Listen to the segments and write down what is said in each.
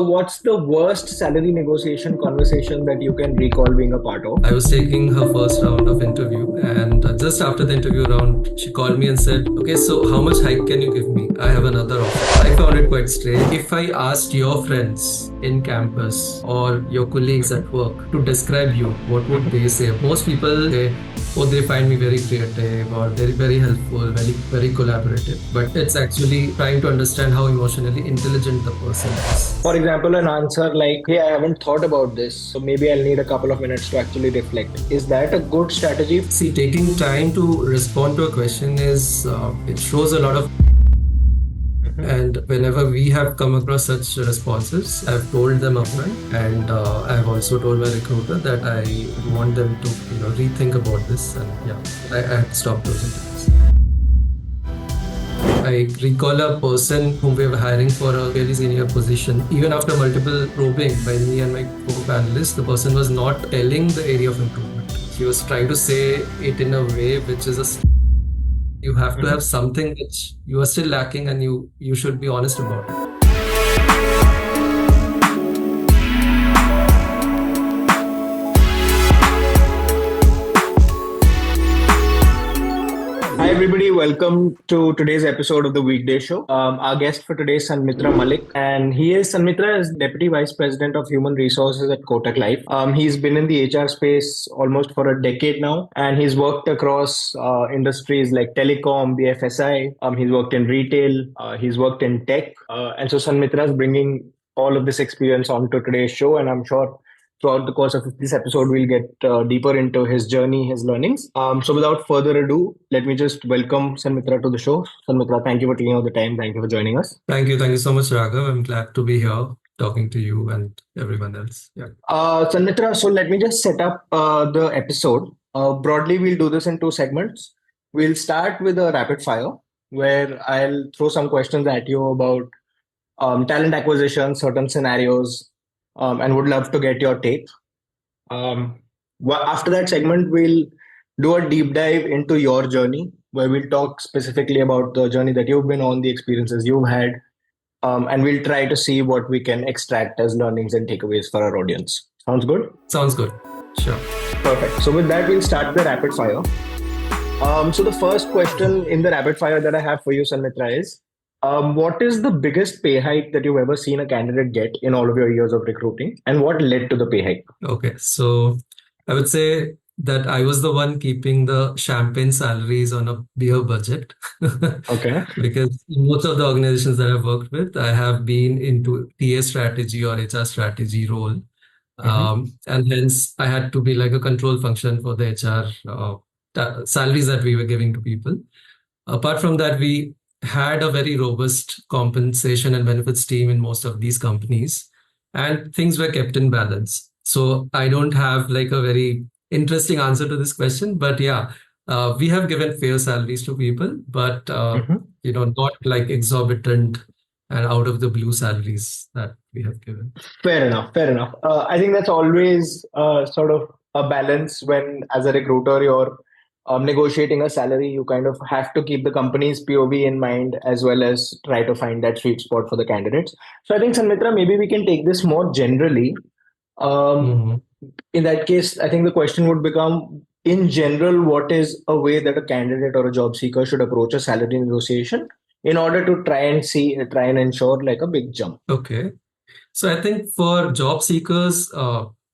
What's the worst salary negotiation conversation that you can recall being a part of? I was taking her first round of interview, and just after the interview round, she called me and said, "Okay, so how much hike can you give me? I have another offer." I found it quite strange. If I asked your friends in campus or your colleagues at work to describe you, what would they say? Most people say, "Oh, they find me very creative or very helpful, very collaborative." But it's actually trying to understand how emotionally intelligent the person is. For example, an answer like, hey, I haven't thought about this, so maybe I'll need a couple of minutes to actually reflect. Is that a good strategy? See, taking time to respond to a question it shows a lot of. And whenever we have come across such responses, I've told them upfront, and I've also told my recruiter that I want them to, rethink about this. And I had stopped those interviews. I recall a person whom we were hiring for a really senior position. Even after multiple probing by me and my co-panelists, the person was not telling the area of improvement. He was trying to say it in a way which is you have to have something which you are still lacking, and you should be honest about it. Hi, everybody. Welcome to today's episode of the Weekday Show. Our guest for today is Sanmitra Mallick, and Sanmitra is Deputy Vice President of Human Resources at Kotak Life. He's been in the HR space almost for a decade now, and he's worked across industries like telecom, BFSI. He's worked in retail, he's worked in tech, and so Sanmitra is bringing all of this experience onto today's show, and I'm sure throughout the course of this episode, we'll get deeper into his journey, his learnings. So without further ado, let me just welcome Sanmitra to the show. Sanmitra, thank you for taking out the time. Thank you for joining us. Thank you so much, Raghav. I'm glad to be here talking to you and everyone else. Yeah. Sanmitra, so let me just set up the episode. Broadly, we'll do this in two segments. We'll start with a rapid fire, where I'll throw some questions at you about talent acquisition, certain scenarios, and would love to get your take. After that segment, we'll do a deep dive into your journey, where we'll talk specifically about the journey that you've been on, the experiences you've had, and we'll try to see what we can extract as learnings and takeaways for our audience. Sounds good? Sounds good. Sure. Perfect. So with that, we'll start the rapid fire. So the first question in the rapid fire that I have for you, Sanmitra, is what is the biggest pay hike that you've ever seen a candidate get in all of your years of recruiting, and what led to the pay hike? Okay, so I would say that I was the one keeping the champagne salaries on a beer budget. Okay. Because in most of the organizations that I've worked with, I have been into TA strategy or HR strategy role. And hence I had to be like a control function for the HR salaries that we were giving to people. Apart from that, we had a very robust compensation and benefits team in most of these companies, and things were kept in balance. So I don't have like a very interesting answer to this question, but yeah, we have given fair salaries to people, but not like exorbitant and out of the blue salaries that we have given. Fair enough. Fair enough. I think that's always sort of a balance when, as a recruiter, you're negotiating a salary. You kind of have to keep the company's POV in mind, as well as try to find that sweet spot for the candidates. So I think, Sanmitra, maybe we can take this more generally. In that case, I think the question would become, in general, what is a way that a candidate or a job seeker should approach a salary negotiation in order to try and ensure like a big jump? Okay. So I think for job seekers,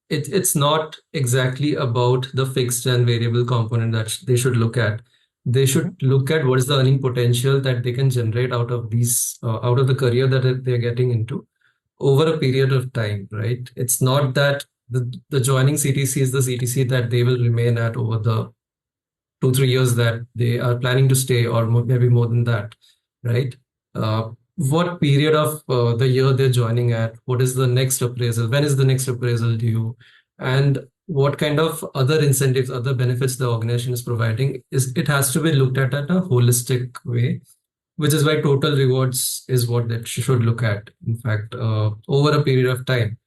it's not exactly about the fixed and variable component that they should look at. They should look at what is the earning potential that they can generate out of out of the career that they're getting into over a period of time, right? It's not that the joining CTC is the CTC that they will remain at over the 2-3 years that they are planning to stay, or maybe more than that, right? What period of the year they're joining at, what is the next appraisal, when is the next appraisal due, and what kind of other incentives, other benefits the organization is providing. It has to be looked at a holistic way, which is why total rewards is what that should look at, in fact, over a period of time.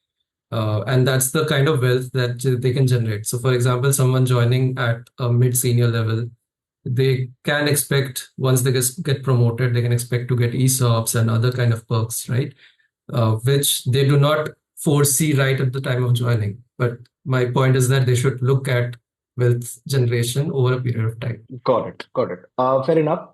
And that's the kind of wealth that they can generate. So for example, someone joining at a mid-senior level, they can expect, once they get promoted, they can expect to get ESOPs and other kind of perks, right? which they do not foresee right at the time of joining. But my point is that they should look at wealth generation over a period of time. Got it. Got it. Fair enough.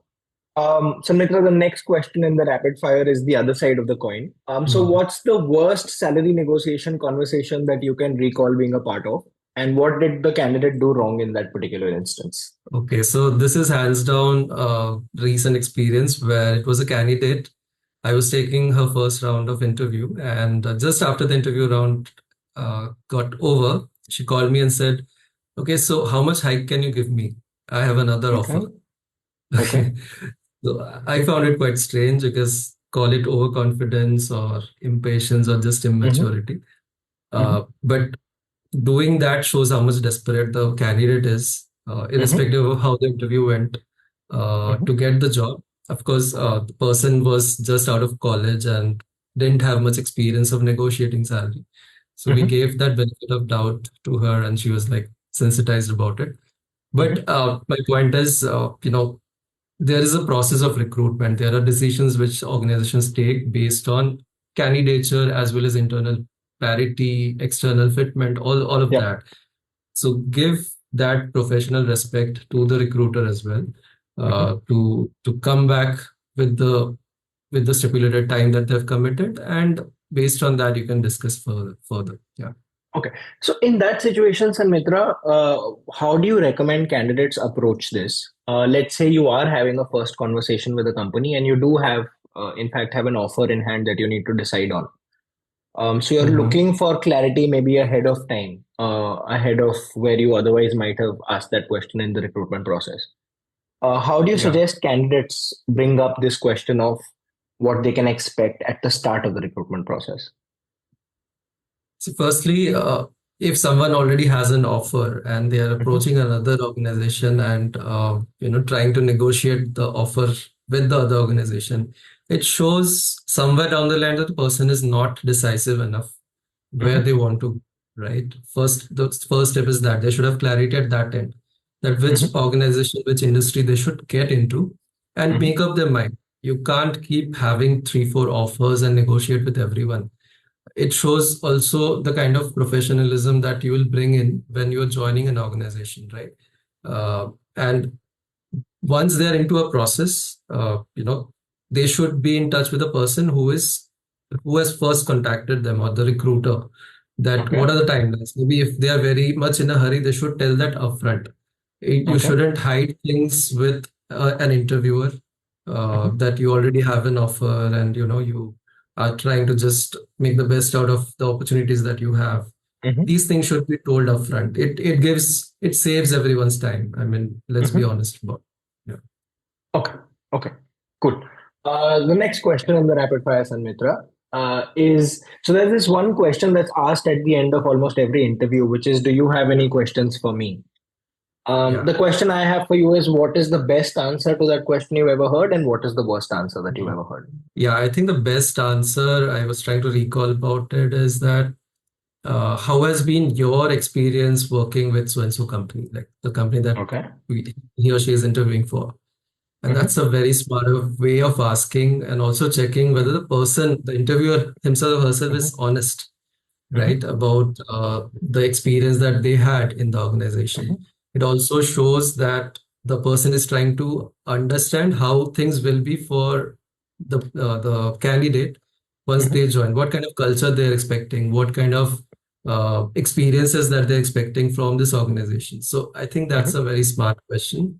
Sanmitra, the next question in the rapid fire is the other side of the coin. So Mhm. what's the worst salary negotiation conversation that you can recall being a part of? And what did the candidate do wrong in that particular instance? Okay, so this is hands down recent experience where it was a candidate. I was taking her first round of interview, and just after the interview round got over, she called me and said, "Okay, so how much hike can you give me? I have another Okay. offer." Okay. So I found it quite strange because call it overconfidence or impatience or just Mm-hmm. immaturity. Mm-hmm. But doing that shows how much desperate the candidate is, Mm-hmm. irrespective of how the interview went, Mm-hmm. to get the job. Of course, the person was just out of college and didn't have much experience of negotiating salary. So we Mm-hmm. gave that benefit of doubt to her, and she was like sensitized about it. Mm-hmm. But my point is, there is a process of recruitment. There are decisions which organizations take based on candidature as well as internal parity, external fitment, all of Yeah. that. So give that professional respect to the recruiter as well, Mm-hmm. to come back with the stipulated time that they've committed, and based on that you can discuss further. Yeah. Okay. So in that situation, Sanmitra, how do you recommend candidates approach this? Let's say you are having a first conversation with a company and you do have, in fact, have an offer in hand that you need to decide on. So you're Mhm. looking for clarity maybe ahead of time, ahead of where you otherwise might have asked that question in the recruitment process. How do you Yeah. suggest candidates bring up this question of what they can expect at the start of the recruitment process? So firstly, if someone already has an offer and they are Mm-hmm. approaching another organization and trying to negotiate the offer with the other organization, it shows somewhere down the line that the person is not decisive enough where Mm-hmm. they want to, right? The first step is that they should have clarity at that end, that which Mm-hmm. organization, which industry they should get into, and Mm-hmm. make up their mind. You can't keep having three, four offers and negotiate with everyone. It shows also the kind of professionalism that you will bring in when you're joining an organization, right? And once they're into a process, they should be in touch with the person who has first contacted them, or the recruiter, that Okay. what are the timelines. Maybe if they are very much in a hurry, they should tell that upfront. You Okay. shouldn't hide things with an interviewer, Mm-hmm. that you already have an offer, and you are trying to just make the best out of the opportunities that you have. Mm-hmm. These things should be told upfront. It saves everyone's time. I mean, let's be Mm-hmm. honest about it. Yeah. Okay. Okay. Cool. The next question in the rapid fire, Sanmitra, is so there's this one question that's asked at the end of almost every interview, which is, "Do you have any questions for me?" Yeah. The question I have for you is, what is the best answer to that question you've ever heard, and what is the worst answer that you've Mhm. ever heard? Yeah, I think the best answer I was trying to recall about it is that, how has been your experience working with so and so company, like the company that Okay. he or she is interviewing for? And Mm-hmm. that's a very smart way of asking and also checking whether the interviewer himself or herself is Mm-hmm. honest, Mm-hmm. right, about the experience that they had in the organization. Mm-hmm. It also shows that the person is trying to understand how things will be for the candidate once Mm-hmm. they join, what kind of culture they're expecting, what kind of experiences that they're expecting from this organization. So I think that's Mm-hmm. a very smart question,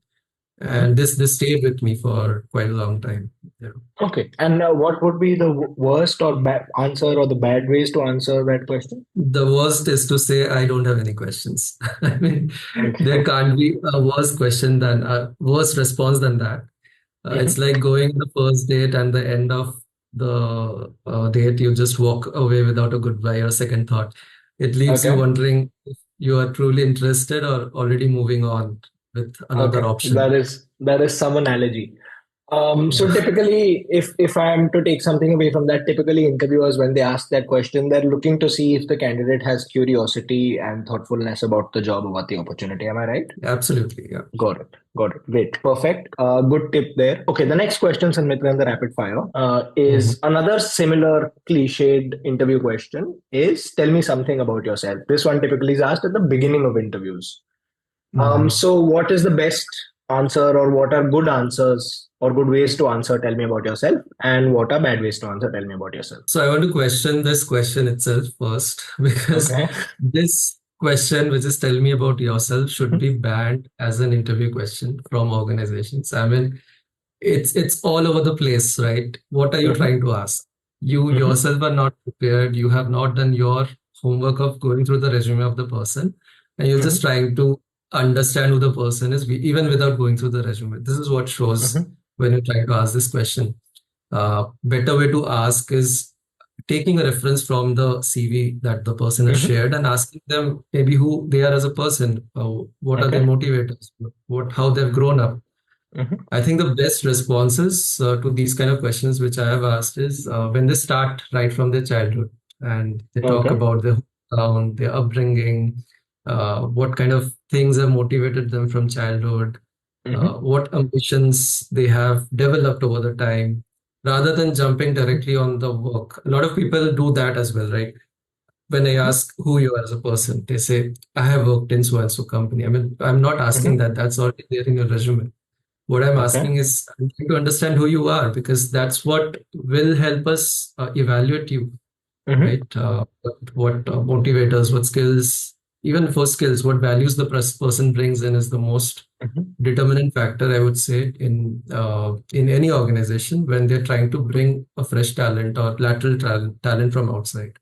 Mm-hmm. and this stayed with me for quite a long time. Yeah. Okay. And what would be the worst or bad answer or the bad ways to answer that question? The worst is to say I don't have any questions. I mean, there Okay. can't be a worse question than a worse response than that. It's Mm-hmm. like going on the first date and the end of the date, you just walk away without a goodbye or second thought. It leaves you Okay. wondering if you are truly interested or already moving on with another Okay. option. That is some analogy. So typically, if I am to take something away from that, typically interviewers, when they ask that question, they're looking to see if the candidate has curiosity and thoughtfulness about the job, about the opportunity. Am I right? Absolutely, yeah. Got it. Got it. Great. Perfect. Good tip there. Okay, the next question, Sanmitra, in the rapid fire, is another similar cliched interview question is tell me something about yourself. This one typically is asked at the beginning of interviews. Mhm. So what is the best answer, or what are good answers or good ways to answer? Tell me about yourself, and what are bad ways to answer? Tell me about yourself. So I want to question this question itself first, because Okay. this question, which is tell me about yourself, should be banned as an interview question from organizations. I mean, it's all over the place, right? What are you Mm-hmm. trying to ask? You Mm-hmm. yourself are not prepared. You have not done your homework of going through the resume of the person, and you're just Mm-hmm. trying to understand who the person is, even without going through the resume. This is what shows Mm-hmm. when you try to ask this question. Better way to ask is taking a reference from the CV that the person has Mm-hmm. shared and asking them maybe who they are as a person, what are their Okay. motivators, what how they've grown up. Mm-hmm. I think the best responses to these kind of questions which I have asked is when they start right from their childhood and they talk Okay. about their hometown, their upbringing, what kind of things have motivated them from childhood, Mm-hmm. what ambitions they have developed over the time, rather than jumping directly on the work. A lot of people do that as well, right? When I ask who you are as a person, they say, I have worked in so and so company. I mean, I'm not asking Mm-hmm. that, that's already there in your resume. What I'm Okay. asking is, I'm trying to understand who you are, because that's what will help us evaluate you, Mm-hmm. right? What motivators, what skills, even for skills, what values the person brings in is the most Mm-hmm. determinant factor, I would say, in any organization when they're trying to bring a fresh talent or lateral talent from outside.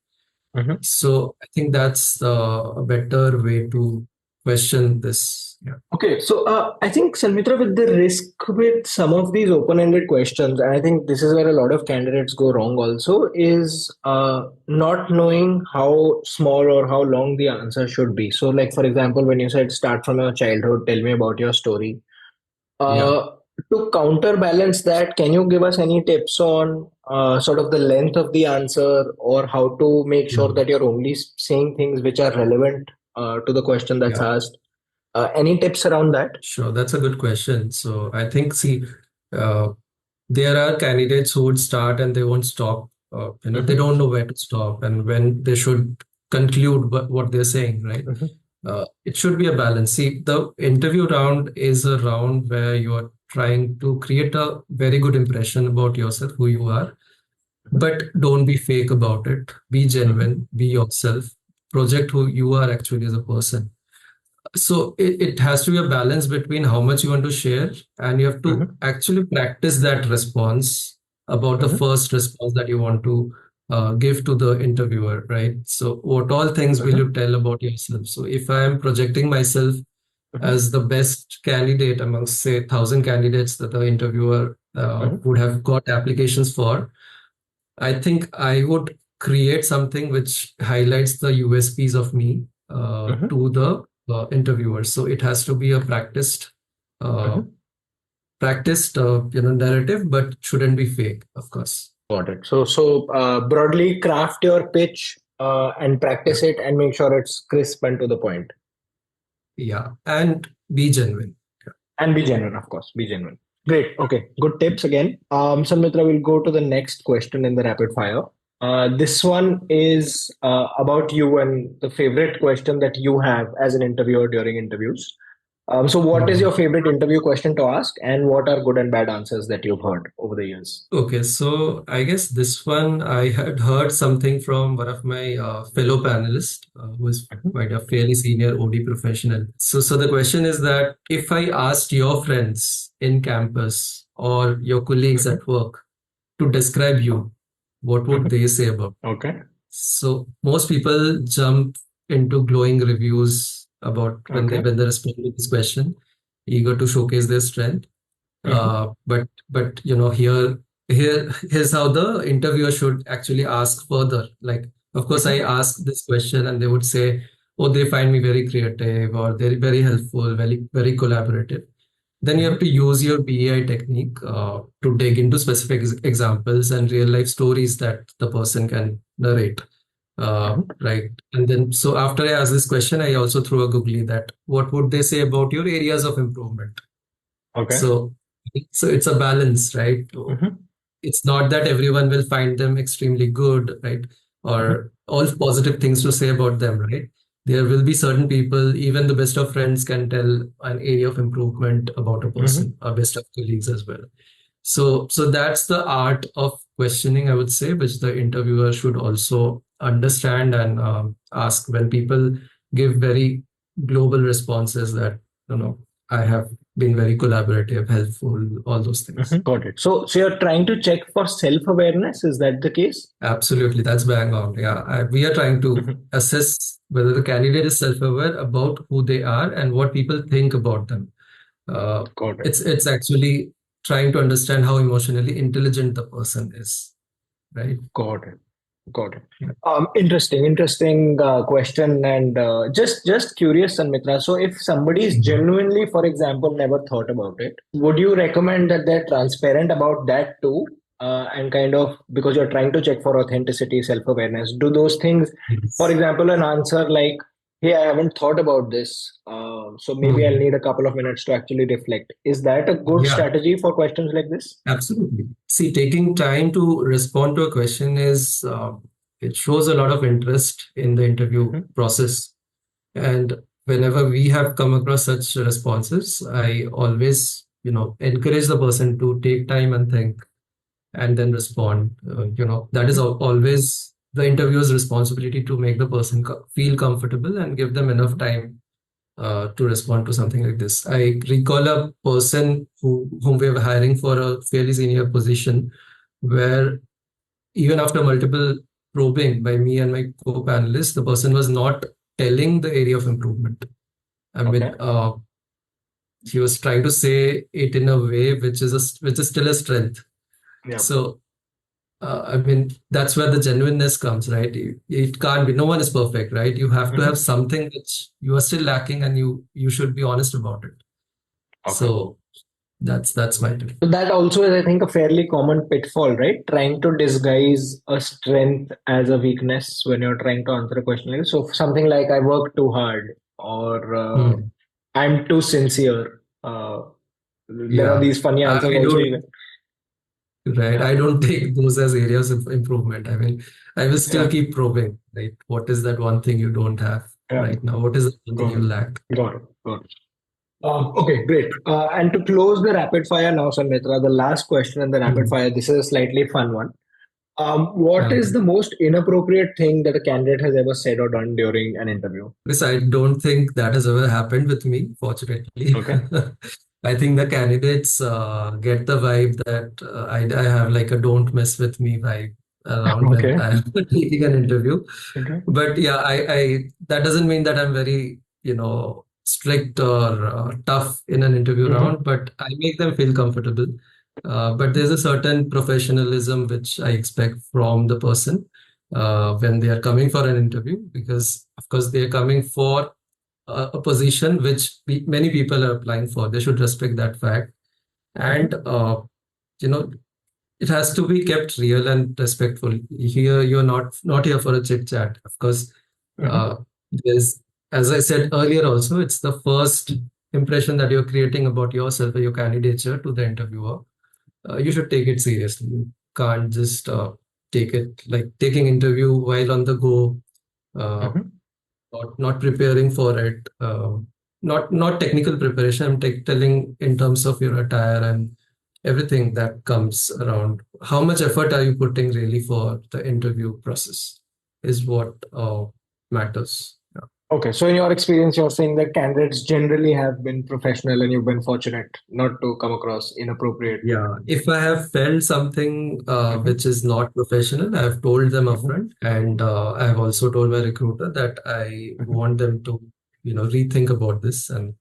Mm-hmm. So I think that's a better way to question this. Yeah. Okay, so I think Sanmitra, with the risk with some of these open-ended questions, and I think this is where a lot of candidates go wrong also, is not knowing how small or how long the answer should be. So, like for example, when you said start from your childhood, tell me about your story. Yeah. Uh, to counterbalance that, can you give us any tips on sort of the length of the answer, or how to make sure Mhm. that you're only saying things which are relevant to the question that's Yeah. asked? Any tips around that? Sure, that's a good question. So I think, see, uh, there are candidates who would start and they won't stop. They Mm-hmm. don't know where to stop and when they should conclude what they're saying, right? Mm-hmm. It should be a balance. See, the interview round is a round where you are trying to create a very good impression about yourself, who you are, but don't be fake about it. Be Mm-hmm. genuine, be yourself, project who you are actually as a person. So it has to be a balance between how much you want to share, and you have to Mm-hmm. actually practice that response about the Mm-hmm. first response that you want to give to the interviewer, right? So what all things will Mm-hmm. you tell about yourself? So if I am projecting myself Mm-hmm. as the best candidate amongst, say, 1,000 candidates that the interviewer Mm-hmm. would have got applications for, I think I would create something which highlights the USPs of me Mm-hmm. to the interviewer. So it has to be a uh, Mm-hmm. narrative, but shouldn't be fake, of course. Got it. So broadly craft your pitch and Yeah, practice it and make sure it's crisp and to the point. yeah, and be genuine. And be genuine, of course. Be genuine. Great. Okay. Good tips again. Samitra, we'll go to the next question in the rapid fire. This one is about you and the favorite question that you have as an interviewer during interviews. So, what is Mhm. your favorite interview question to ask, and what are good and bad answers that you've heard over the years? Okay, so I guess this one I had heard something from one of my fellow panelists, who is Mhm. quite a fairly senior OD professional. So the question is that if I asked your friends in campus or your colleagues Mhm. at work to describe you, what would Mhm. they say about? Okay. So most people jump into glowing reviews about Okay. when they respond to this question, eager to showcase their strength. Mhm. But here's how the interviewer should actually ask further. Like, of course, I Mhm. ask this question and they would say, oh, they find me very creative or they're very helpful, very very collaborative. then you have to use your BAI technique to dig into specific examples and real life stories that the person can narrate. Right. And then, so after I asked this question, I also threw a googly that what would they say about your areas of improvement? Okay. So it's a balance, right? It's not that everyone will find them extremely good, right? Or all positive things to say about them, right? There will be certain people, even the best of friends can tell an area of improvement about a person, or best of colleagues as well. So that's the art of questioning, I would say, which the interviewer should also understand and ask. When people give very global responses that, I have been very collaborative, helpful, all those things. Got it. So you're trying to check for self-awareness. Is that the case? Absolutely, that's bang on. Yeah, we are trying to assess whether the candidate is self-aware about who they are and what people think about them. Got it. It's actually trying to understand how emotionally intelligent the person is, right? Got it. Got it. Interesting question. And just curious, Sanmitra. So, if somebody is genuinely, for example, never thought about it, would you recommend that they're transparent about that too? And kind of, because you're trying to check for authenticity, self-awareness, do those things, for example, an answer like, "Hey, I haven't thought about this, so maybe I'll need a couple of minutes to actually reflect." Is that a good Yeah, strategy for questions like this? absolutely. See, taking time to respond to a question it shows a lot of interest in the interview process. And whenever we have come across such responses, I always, encourage the person to take time and think and then respond. That is always the interviewer's responsibility to make the person feel comfortable and give them enough time to respond to something like this. I recall a person whom we were hiring for a fairly senior position, where even after multiple probing by me and my co-panelists, the person was not telling the area of improvement. I mean, he was trying to say it in a way which is still a strength. Yeah. So I mean, that's where the genuineness comes, right? It can't be. No one is perfect, right? You have to have something which you are still lacking, and you should be honest about it. Okay. So that's my tip. So that also is, I think, a fairly common pitfall, right? Trying to disguise a strength as a weakness when you're trying to answer a question. Like, so something like "I work too hard" or "I'm too sincere." There are Yeah, these funny answers I also. don't. Right, Yeah. I don't take those as areas of improvement. I mean, I will still Yeah. keep probing. Right, what is that one thing you don't have Yeah. right now? What is the one thing Got you it. lack? Got it. Got it. Okay, great. And to close the rapid fire now, Sanmitra, the last question in the rapid fire. This is a slightly fun one. What is the most inappropriate thing that a candidate has ever said or done during an interview? Because I don't think that has ever happened with me, fortunately. Okay. I think the candidates get the vibe that I have like a "don't mess with me" vibe around Okay. when I'm taking an interview. Okay. But yeah, I that doesn't mean that I'm very, strict or tough in an interview round, but I make them feel comfortable. But there's a certain professionalism which I expect from the person when they are coming for an interview, because of course they are coming for a position which many people are applying for. They should respect that fact, and you know it has to be kept real and respectful. Here you're not here for a chit chat. Of course, uh, there's, as I said earlier, also it's the first impression that you're creating about yourself or your candidature to the interviewer. You should take it seriously. You can't just take it like taking interview while on the go, not preparing for it, not technical preparation. I'm telling in terms of your attire and everything that comes around. How much effort are you putting really for the interview process is what matters. Yeah. Okay, so in your experience, you're saying that candidates generally have been professional and you've been fortunate not to come across inappropriate. Yeah, if I have felt something which is not professional, I have told them upfront, and I have also told my recruiter that I want them to, rethink about this, and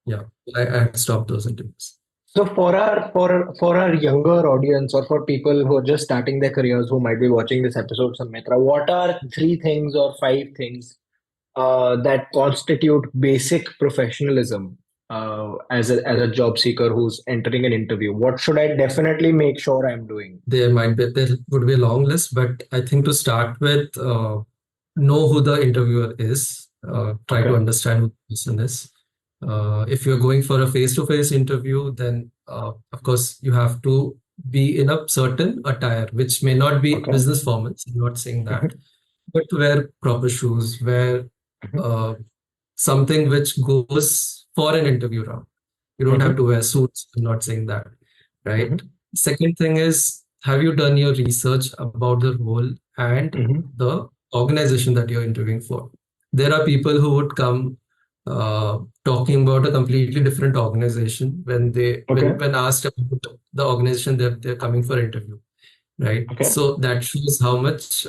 yeah, I had stopped those interviews. So for our younger audience or for people who are just starting their careers who might be watching this episode, Samitra, what are 3 things or 5 things that constitute basic professionalism as a job seeker who's entering an interview? What should I definitely make sure I'm doing? There would be a long list, but I think to start with, know who the interviewer is. Try to Okay. understand who the person is. If you're going for a face-to-face interview, then of course you have to be in a certain attire, which may not be Okay. business formals. I'm not saying that, Hmm. but to wear proper shoes, wear Hmm. uh, something which goes for an interview round. You don't have Hmm. to wear suits. I'm not saying that, right? Hmm. Second thing is, have you done your research about the role and Hmm. the organization that you're interviewing for? There are people who would come talking about a completely different organization when Okay. when asked about the organization that they're coming for interview, right? Okay. So that shows how much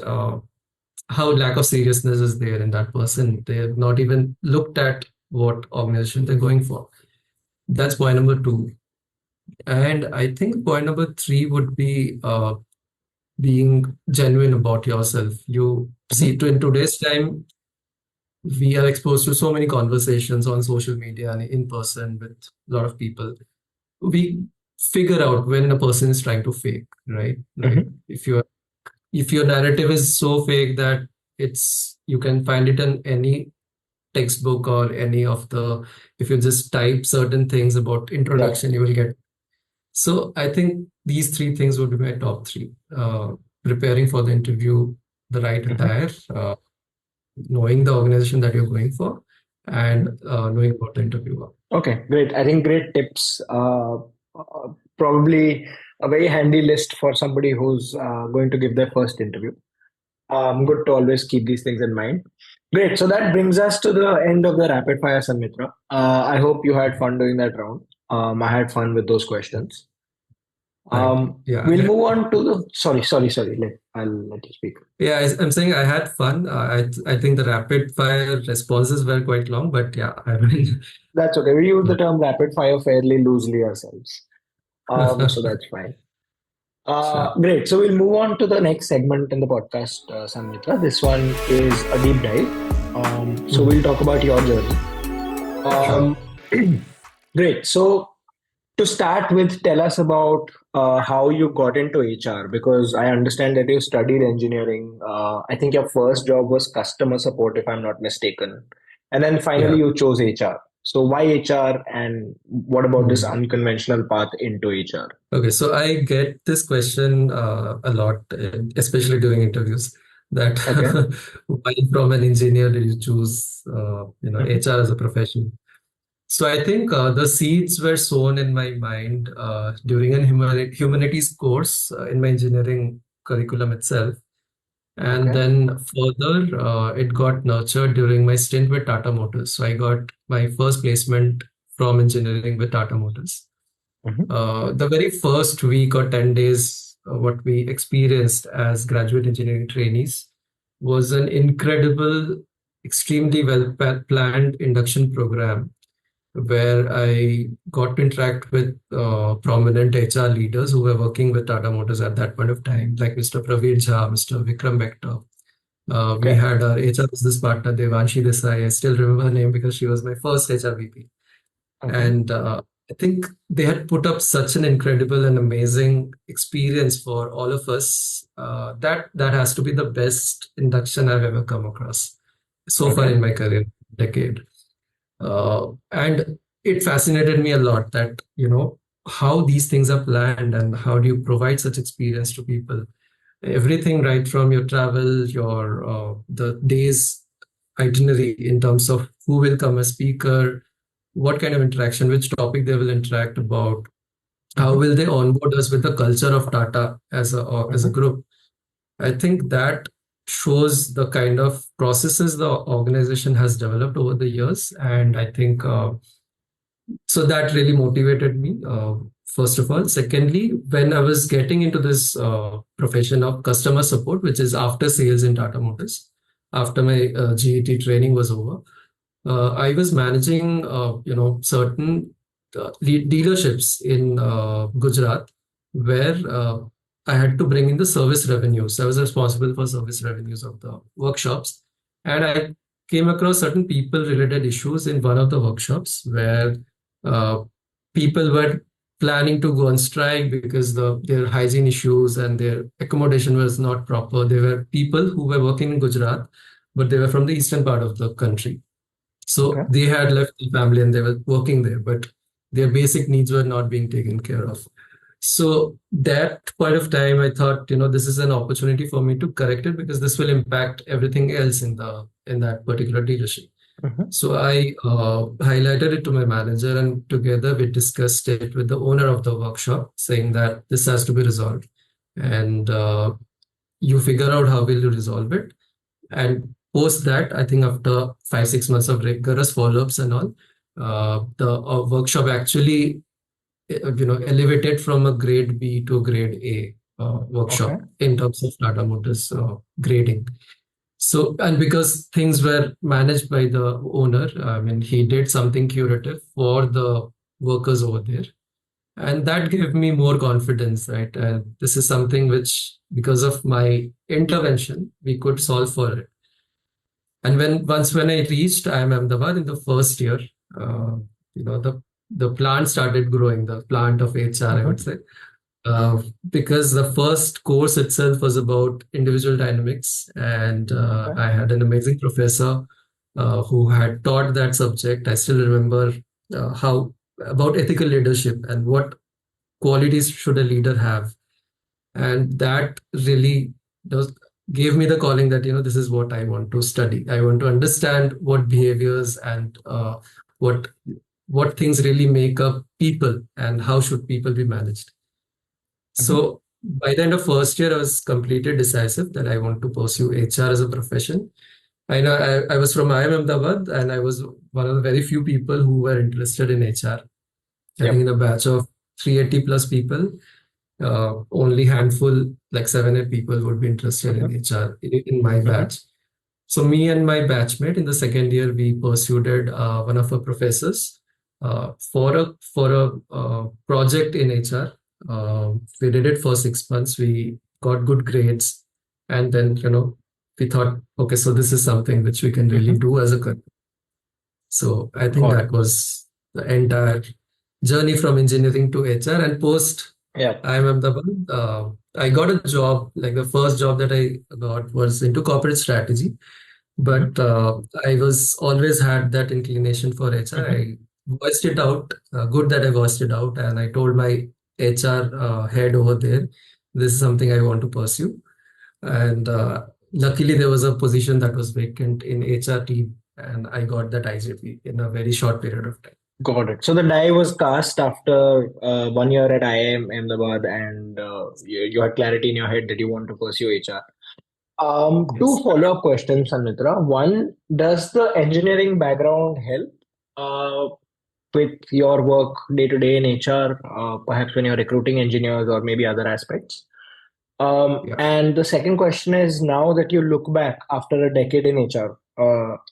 how lack of seriousness is there in that person. They have not even looked at what organization they're going for. That's point number two. And I think point number three would be being genuine about yourself. You see, Hmm. to in today's time, we are exposed to so many conversations on social media and in person with a lot of people. We figure out when a person is trying to fake, right? Like Hmm. if your narrative is so fake that it's you can find it in any textbook or any of the if you just type certain things about Yeah. introduction you will get. So I think these three things would be my top three. Preparing for the interview, the right Hmm. attire, knowing the organization that you're going for, and Hmm. knowing about the interviewer. Okay, great. I think great tips. Probably a very handy list for somebody who's going to give their first interview. Good to always keep these things in mind. Great. So that brings us to the end of the rapid fire, Sanmitra. I hope you had fun doing that round. I had fun with those questions. Thank you. Yeah, We'll move on to the. Sorry. I'll let you speak. yeah. I'm saying I had fun. I think the rapid fire responses were quite long, but yeah, I mean, That's okay. We use the term rapid fire fairly loosely ourselves. So sure. that's fine. Great. So we'll move on to the next segment in the podcast, Sanmitra. This one is a deep dive. So we'll Mhm. talk about your journey. Sure. Um, Great. So to start with, tell us about how you got into HR because I understand that you studied engineering. I think your first job was customer support, if I'm not mistaken. And then finally Yeah. you chose HR. So why HR and what about this Mhm. unconventional path into HR? Okay, so I get this question a lot, especially during interviews, that Okay. why from an engineer did you choose, Hmm. HR as a profession? So I think the seeds were sown in my mind during an humanities course in my engineering curriculum itself. And Okay. then further, it got nurtured during my stint with Tata Motors. So I got my first placement from engineering with Tata Motors. Hmm. The very first week or 10 days, what we experienced as graduate engineering trainees was an incredible, extremely well planned induction program where I got to interact with prominent HR leaders who were working with Tata Motors at that point of time, like Mr. Praveer Jha, Mr. Vikram Bector. We Okay. had our HR business partner, Devanshi Desai. I still remember her name because she was my first HR VP. Okay. And I think they had put up such an incredible and amazing experience for all of us. That has to be the best induction I've ever come across so far Okay. in my career decade. And it fascinated me a lot that, how these things are planned and how do you provide such experience to people. Everything right from your travel, your the day's itinerary in terms of who will come as speaker, what kind of interaction, which topic they will interact about, how Hmm. will they onboard us with the culture of Tata as a Hmm. group. I think that shows the kind of processes the organization has developed over the years, and I think so that really motivated me. First of all, secondly, when I was getting into this profession of customer support, which is after sales in Tata Motors, after my GET training was over, I was managing, certain dealerships in Gujarat where I had to bring in the service revenues. I was responsible for service revenues of the workshops, and I came across certain people-related issues in one of the workshops where Uh, People were planning to go on strike because their hygiene issues and their accommodation was not proper. There were people who were working in Gujarat, but they were from the eastern part of the country. Okay. So they had left the family and they were working there, but their basic needs were not being taken care of. So that point of time, I thought, this is an opportunity for me to correct it because this will impact everything else in that particular dealership. Mhm. So I highlighted it to my manager, and together we discussed it with the owner of the workshop, saying that this has to be resolved, and you figure out how will you resolve it. And post that, I think after 5 6 months of rigorous follow-ups and all, the workshop actually elevated from a grade B to a grade A Okay. workshop in terms of Tata Motors grading. So, and because things were managed by the owner, I mean, he did something curative for the workers over there. And that gave me more confidence, right? This is something which, because of my intervention, we could solve for it. And when I reached IIM Ahmedabad in the first year, uh, the plant started growing, the plant of HR, I would Mhm. say, because the first course itself was about individual dynamics, and Okay. I had an amazing professor who had taught that subject. I still remember how about ethical leadership and what qualities should a leader have, and that really does gave me the calling that this is what I want to study. I want to understand what behaviors and what what things really make up people and how should people be managed. Mhm. So by the end of first year, I was completely decisive that I want to pursue HR as a profession. I know I was from IIM Ahmedabad, and I was one of the very few people who were interested in HR. I think Yep. in a batch of 380 plus people, only handful, like 7 8 people would be interested in Mhm. HR in my Mhm. batch. So me and my batchmate in the second year, we pursued one of our professors for a project in HR. We did it for 6 months. We got good grades, and then we thought, okay, so this is something which we can really Mhm. do as a career. So I think Got it. that was the entire journey from engineering to HR. And post Yep. I am the one. I got a job. Like the first job that I got was into corporate strategy, Mhm. but I was always had that inclination for HR. Mhm. I voiced it out. Good that I voiced it out, and I told my HR head over there, this is something I want to pursue. And luckily, there was a position that was vacant in HR team, and I got that IJP in a very short period of time. Got it. So the die was cast after 1 year at IIM Ahmedabad, and you had clarity in your head that you want to pursue HR. Two Yes. follow-up questions, Sanmitra. One, does the engineering background help with your work day to day in HR, perhaps when you're recruiting engineers or maybe other aspects? Yeah. And the second question is, now that you look back after a decade in HR,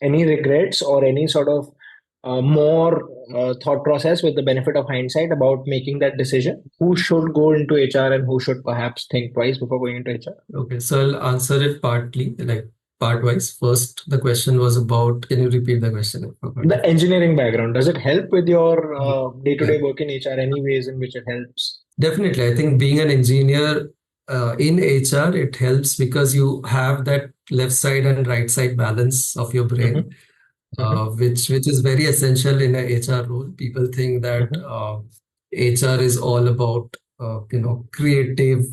any regrets or any sort of more thought process with the benefit of hindsight about making that decision? Who should go into HR and who should perhaps think twice before going into HR? Okay. So I'll answer it partly, like part wise. First, the question was about, can you repeat the question? I forgot The it. engineering background, does it help with your day to Yeah. day work in HR? Any ways in which it helps? Definitely. I think being an engineer in HR, it helps because you have that left side and right side balance of your brain, Hmm. Hmm. which is very essential in a HR role. People think that Hmm. HR is all about creative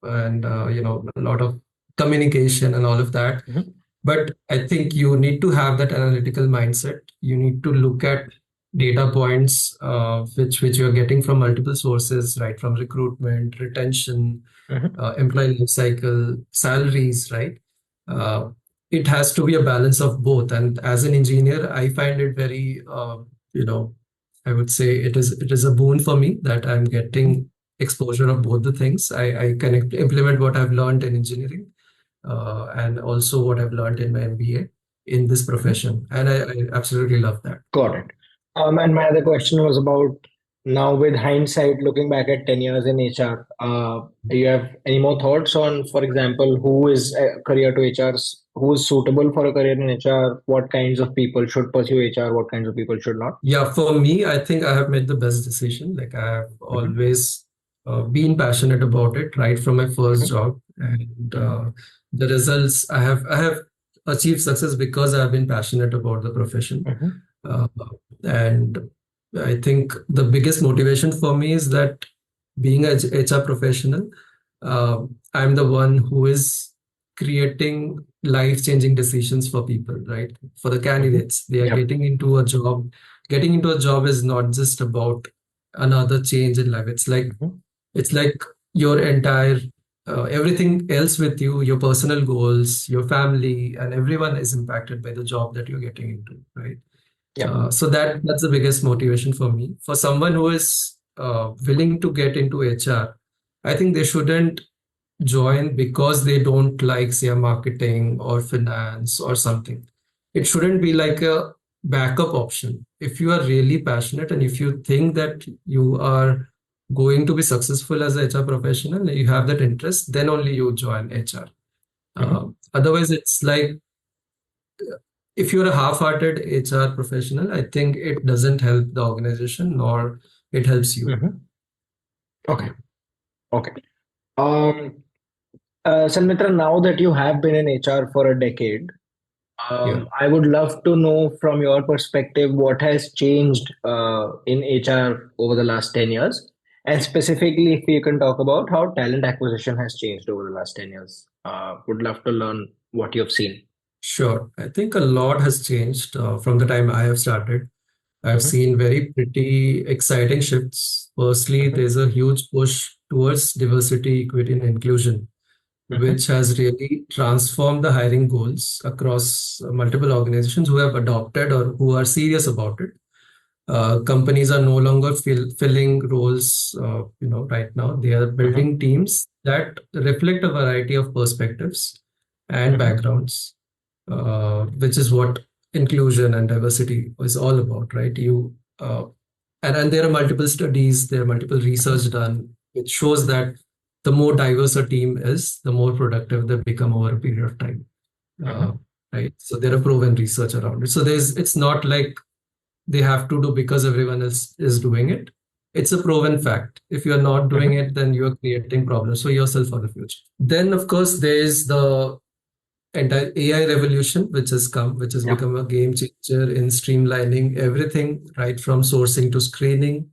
and a lot of communication and all of that. Hmm. But I think you need to have that analytical mindset. You need to look at data points which you're getting from multiple sources, right? From recruitment, retention, Hmm. employee life cycle, salaries, right? Uh, it has to be a balance of both. And as an engineer, I find it very, I would say it is a boon for me that I'm Hmm. getting exposure of both the things. I can implement what I've learned in engineering and also what I've learned in my MBA in this Hmm. profession. And I absolutely love that. Got it. And my other question was about Now, with hindsight, looking back at 10 years in HR, do you have any more thoughts on, for example, who is a career to HR, who is suitable for a career in HR, what kinds of people should pursue HR, what kinds of people should not? Yeah, for me, I think I have made the best decision. Like I have Hmm. always been passionate about it right from my first Hmm. job, and Hmm. the results I have achieved success because I have been passionate about the profession. Hmm. Uh, and I think the biggest motivation for me is that being a HR professional, I'm the one who is creating life-changing decisions for people, right? For the Hmm. candidates, they are Yep. getting into a job. Getting into a job is not just about another change in life. Hmm. It's like your entire everything else with you, your personal goals, your family, and everyone is impacted by the job that you're getting into, right? Yep. So that's the biggest motivation for me. For someone who is willing to get into HR, I think they shouldn't join because they don't like, say, marketing or finance or something. It shouldn't be like a backup option. If you are really passionate and if you think that you are going to be successful as a HR professional, you have that interest, then only you join HR. Hmm. Otherwise, it's like if you're a half-hearted HR professional, I think it doesn't help the organization nor it helps you. Hmm. Okay. Okay. Um, Sanmitra, now that you have been in HR for a decade, Yeah. I would love to know from your perspective what has changed in HR over the last 10 years. And specifically, if you can talk about how talent acquisition has changed over the last 10 years. Would love to learn what you've seen. Sure. I think a lot has changed from the time I have started. I've Hmm. seen very pretty exciting shifts. Firstly, Hmm. there's a huge push towards diversity, equity, and inclusion, Hmm. which has really transformed the hiring goals across multiple organizations who have adopted or who are serious about it. Companies are no longer filling roles, right now. They are Hmm. building teams that reflect a variety of perspectives and Hmm. backgrounds, which is what inclusion and diversity is all about, right? And there are multiple studies, there are multiple research done, which shows that the more diverse a team is, the more productive they become over a period of time. Uh, Hmm. right. So there are proven research around it. So it's not like they have to do because everyone else is doing it. It's a proven fact. If you're not doing Hmm. it, then you're creating problems for yourself for the future. Then, of course, there is the entire AI revolution, which has come, which has Yeah. become a game changer in streamlining everything, right from sourcing to screening,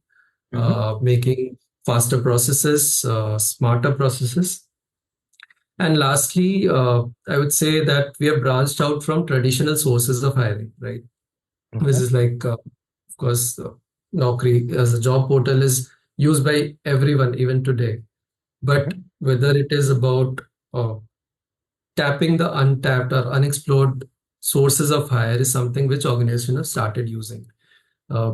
Hmm. making faster processes, smarter processes. And lastly, I would say that we have branched out from traditional sources of hiring, right? Which Hmm. is like, of course, Naukri as a job portal is used by everyone even today. But Hmm. whether it is about uh, tapping the untapped or unexplored sources of hire is something which organizations have started using,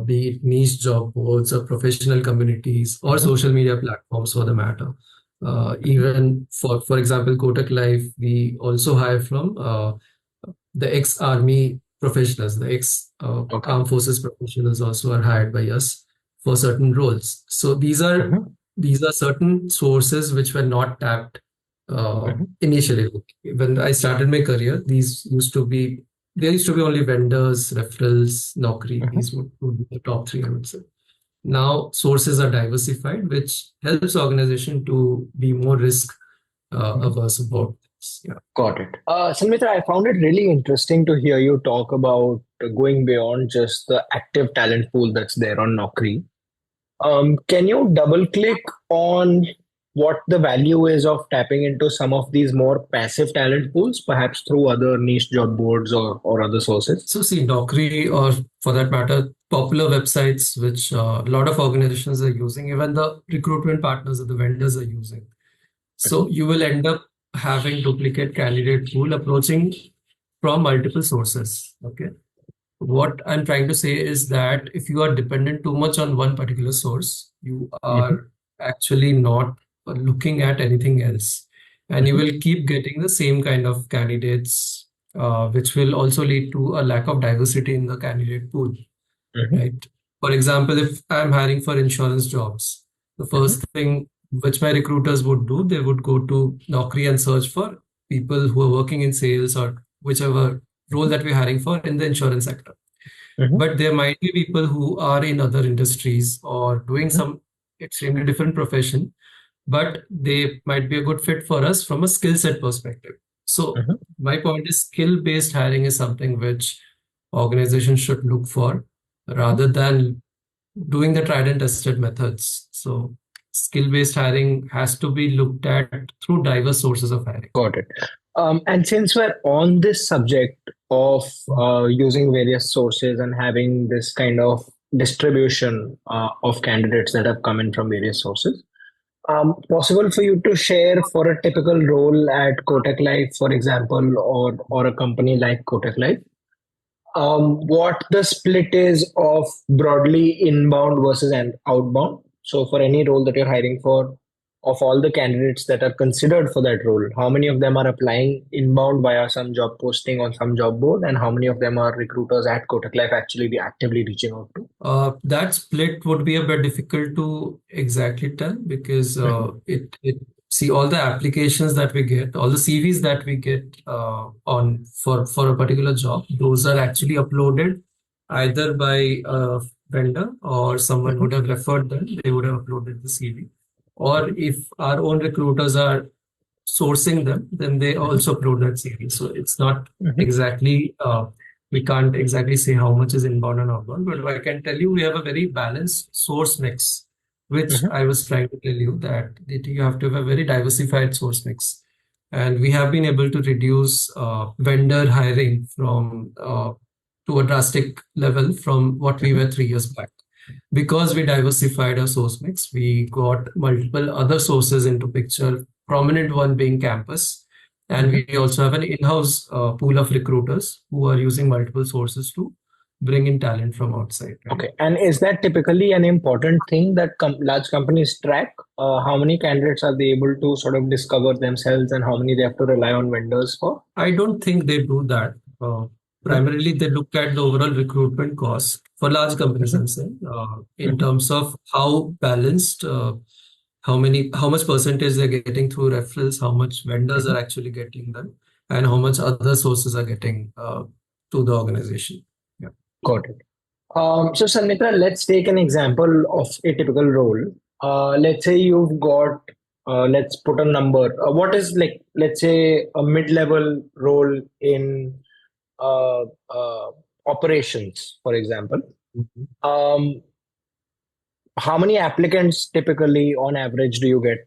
be it niche job boards or professional communities or Hmm. social media platforms for the matter. Even for example, Kotak Life, we also hire from the ex-army professionals, the Okay. ex-armed forces professionals also are hired by us for certain roles. So Hmm. these are certain sources which were not tapped Hmm. initially. When I started my career, there used to be only vendors, referrals, Naukri. Hmm. Would be the top three, I would say. Now sources are diversified, which helps organization to be more risk averse about this. Yeah. Got it. Sanmitra, I found it really interesting to hear you talk about going beyond just the active talent pool that's there on Naukri. Can you double click on what the value is of tapping into some of these more passive talent pools, perhaps through other niche job boards or other sources? So see, Naukri, or for that matter, popular websites which a lot of organizations are using, even the recruitment partners or the vendors are using. So Mhm. you will end up having duplicate candidate pool approaching from multiple sources. Okay. What I'm trying to say is that if you are dependent too much on one particular source, you Mhm. are actually not looking at anything else. And you Mhm. will keep getting the same kind of candidates, which will also lead to a lack of diversity in the candidate pool, Mhm. right? For example, if I'm hiring for insurance jobs, the Mhm. first thing which my recruiters would do, they would go to Naukri and search for people who are working in sales or whichever role that we're hiring for in the insurance sector. Mhm. But there might be people who are in other industries or doing Mhm. some extremely different profession, but they might be a good fit for us from a skill set perspective. So Mhm. my point is skill based hiring is something which organizations should look for rather than doing the tried and tested methods. So skill based hiring has to be looked at through diverse sources of hiring. Got it. And since we're on this subject of using various sources and having this kind of distribution of candidates that have come in from various sources, possible for you to share for a typical role at Kotak Life, for example, or a company like Kotak Life, what the split is of broadly inbound versus an outbound. So, for any role that you're hiring for, of all the candidates that are considered for that role, how many of them are applying inbound via some job posting on some job board, and how many of them are recruiters at Kotak Life actually be actively reaching out to? That split would be a bit difficult to exactly tell because Mhm. it see all the applications that we get, all the CVs that we get on for a particular job, those are actually uploaded either by a vendor or someone Mhm. would have referred them. They would have uploaded the CV, or Mhm. if our own recruiters are sourcing them, then they Mhm. also upload that CV. So it's not Mhm. exactly, we can't exactly say how much is inbound and outbound, but I can tell you we have a very balanced source mix, which Mhm. I was trying to tell you that you have to have a very diversified source mix. And we have been able to reduce vendor hiring from to a drastic level from what we Mhm. were 3 years back. Because we diversified our source mix, we got multiple other sources into picture, prominent one being campus. And Mhm. we also have an in-house pool of recruiters who are using multiple sources to bring in talent from outside, right? Okay. And is that typically an important thing that large companies track? How many candidates are they able to sort of discover themselves and how many they have to rely on vendors for? I don't think they do that. Mhm. Primarily, they look at the overall recruitment cost for large companies, Mhm. I'm saying, in Mhm. terms of how balanced, how much percentage they're getting through referrals, how much vendors Mhm. are actually getting them, and how much other sources are getting to the organization. Yeah. Got it. So, Sanmitra, let's take an example of a typical role. Let's say you've got, let's put a number. What is like, let's say, a mid-level role in uh, uh, operations, for example. Mhm. Um, how many applicants typically, on average, do you get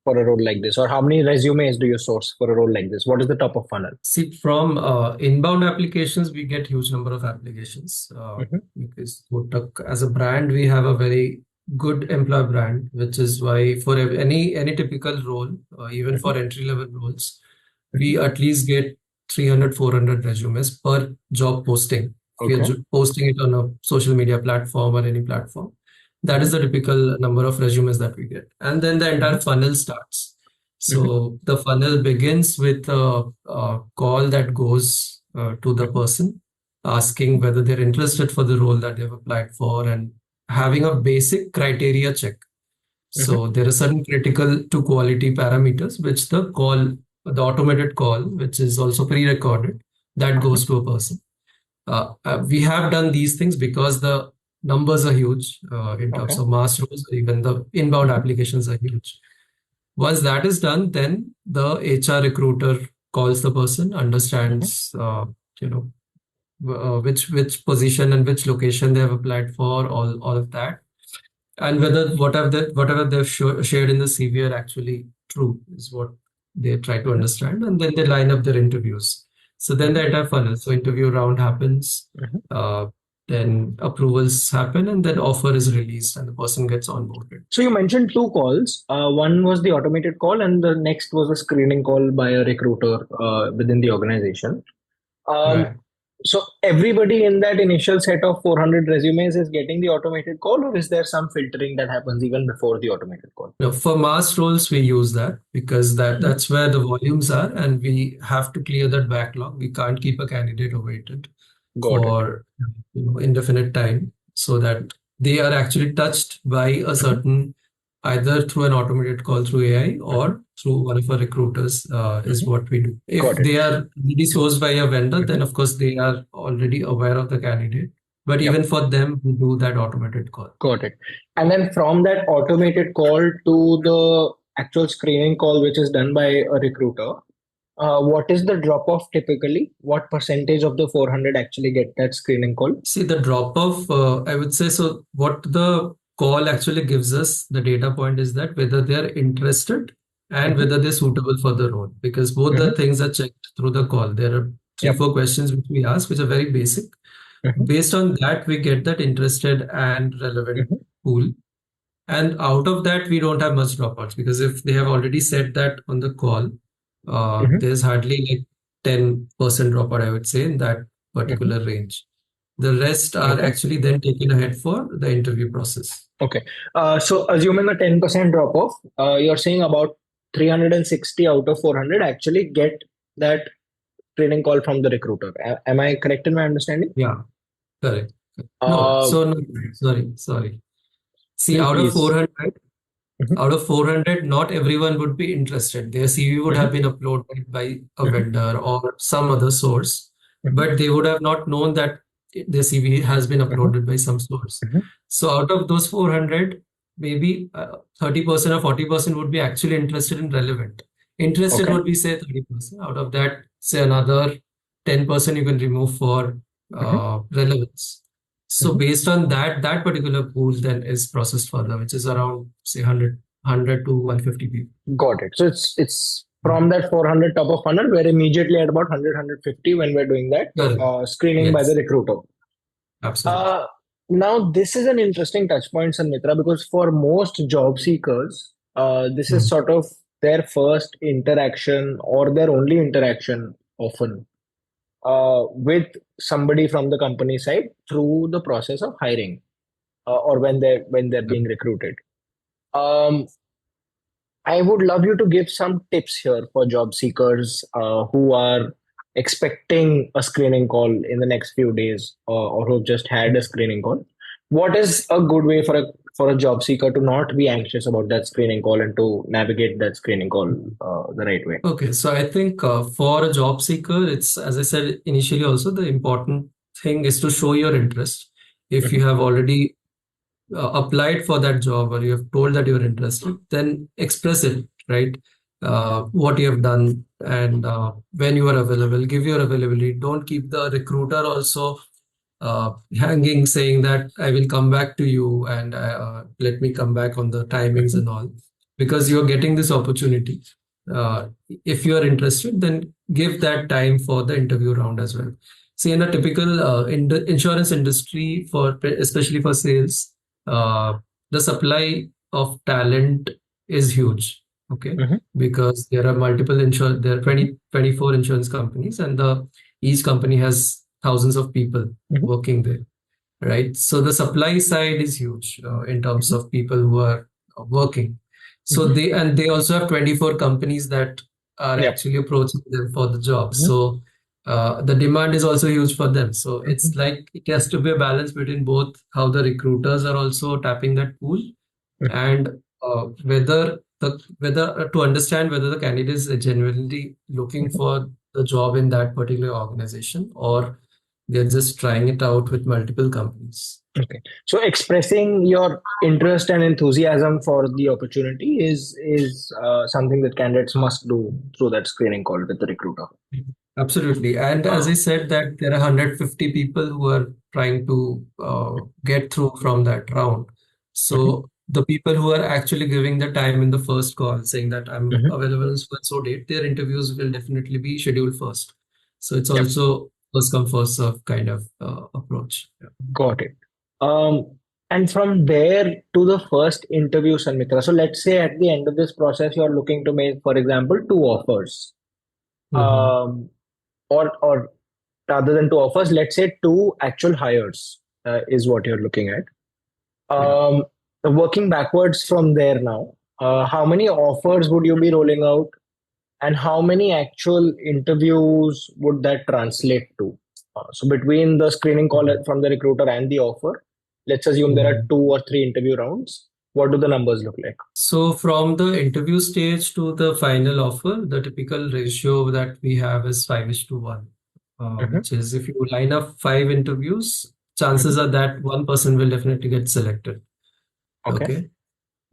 for a role like this, or how many resumes do you source for a role like this? What is the top of funnel? See, from inbound applications, we get huge number of applications Mhm. because Kotak, as a brand, we have a very good employer brand, which is why for any typical role, even Mhm. for entry level roles, Mhm. we at least get 300, 400 resumes per job posting. If we are Okay. posting it on a social media platform or any platform, that is Mhm. the typical number of resumes that we get, and then the entire Mhm. funnel starts. Mhm. So the funnel begins with a call that goes to the Mhm. person, asking whether they're interested for the role that they've applied for and having a basic criteria check. Mhm. So there are certain critical to quality parameters which the automated call, which is also pre-recorded, that Mhm. goes to a person. We have done these things because the numbers are huge in Okay. terms of mass roles, or even the inbound Mhm. applications are huge. Once that is done, then the HR recruiter calls the person, Mhm. understands, you know, which position and which location they have applied for, all of that, and whether whatever they've shared in the CV are actually true is what they try to Mhm. understand, and then they line up their interviews. So then Mhm. the entire funnel, so interview round happens, Mhm. uh, then approvals happen, and then offer is released, and the person gets onboarded. So you mentioned two calls. One was the automated call, and the next was a screening call by a recruiter within the organization. Um, Right. so everybody in that initial set of 400 resumes is getting the automated call, or is there some filtering that happens even before the automated call? No, for mass roles, we use that because Mhm. that's where the volumes are, and we have to clear that backlog. We can't keep a candidate awaited Got it. for indefinite time, so that they are actually touched by a certain, either through an automated call through AI or through one of our recruiters, is what we do. If Got it. they are already sourced by a vendor, then Mhm. of course they are already aware of the candidate. But Yep. even for them, we do that automated call. Got it. And then from that automated call to the actual screening call, which is done by a recruiter, what is the drop off typically? What percentage of the 400 actually get that screening call? See, the drop off, I would say, so what the call actually gives us, the data point is that whether they're interested and Mhm. whether they're suitable for the role, because both the Mhm. things are checked through the call. There are three, Yep. four questions which we ask, which are very basic. Mhm. Based on that, we get that interested and relevant Mhm. pool. And out of that, we don't have much dropouts, because if they have already said that on the call, Mhm. there's hardly like 10% dropout, I would say, in that Mhm. particular range. The rest are Okay. actually then taken ahead for the interview process. Okay. So assuming a 10% drop off, you're saying about 360 out of 400 actually get that screening call from the recruiter. Am I correct in my understanding? Yeah, correct. No, Uh, so no, sorry. See, Please, please. Mhm. out of 400, not everyone would be interested. Their CV would have Mhm. been uploaded by a Mhm. vendor or some other source, Mhm. but they would have not known that their CV has been Mhm. uploaded by some source. Mhm. So out of those 400, maybe 30% or 40% would be actually interested and relevant. Interested Okay. would be, say, 30%. Out of that, say another 10% you can remove for Mhm. relevance. So Mhm. based on that, that particular pool then is processed further, which is around, say, 100 to 150 people. Got it. So it's from that 400 top of funnel, we're immediately at about 100, when we're doing that Correct. screening by the Yes, recruiter. absolutely. Uh, Now, this is an interesting touch point, Sanmitra, because for most job seekers, this is Hmm. sort of their first interaction or their only interaction often with somebody from the company side through the process of hiring or when they're being recruited. Um, I would love you to give some tips here for job seekers who are expecting a screening call in the next few days or who've just had a screening call. What is a good way for a job seeker to not be anxious about that screening call and to navigate that screening call the right way? Okay, so I think for a job seeker, it's, as I said initially, also the important thing is to show your interest. If you Mhm. have already applied for that job or you have told that you're interested, then express it, right? What you have done and when you are available, give your availability. Don't keep the recruiter also hanging, saying that I will come back to you and let me come back on the timings Mhm. and all, because you're getting this opportunity. If you are interested, then give that time for the interview round as well. See, in the typical in the insurance industry, for especially for sales, the supply of talent is huge. Okay, Mhm. because there are multiple there are Mhm. 24 insurance companies, and each company has thousands of people Mhm. working there, right? So the supply side is huge in terms Mhm. of people who are working. So Mhm. they also have 24 companies that are Yep. actually approaching them for the job. Mhm. So the demand is also huge for them. So it's Mhm. like it has to be a balance between both how the recruiters are also tapping that pool Mhm. and whether to understand whether the candidate is genuinely looking Mhm. for the job in that particular organization, or they're just trying it out with multiple companies. Okay. So expressing your interest and enthusiasm for the opportunity is something that candidates must do through that screening call with the recruiter. Absolutely. And as I said, that there are 150 people who are trying to get through from that round. Mhm. So the people who are actually giving the time in the first call, saying that I'm Mhm. available on so and so date, their interviews will definitely be scheduled first. So it's Yep. also first come first serve kind of approach. Yeah. Got it. And from there to the first interview, Sanmitra. So let's say at the end of this process, you're looking to make, for example, two offers. Mhm. Um, or rather than two offers, let's say two actual hires is what you're looking at. Yeah. Um, Working backwards from there now, how many offers would you be rolling out, and how many actual interviews would that translate to? So between the screening call Mhm. from the recruiter and the offer, Let's assume there are 2 or 3 interview rounds. What do the numbers look like? So from the interview stage to the final offer, the typical ratio that we have is 5:1, which is if you line up 5 interviews, chances are that one person will definitely get selected. Okay.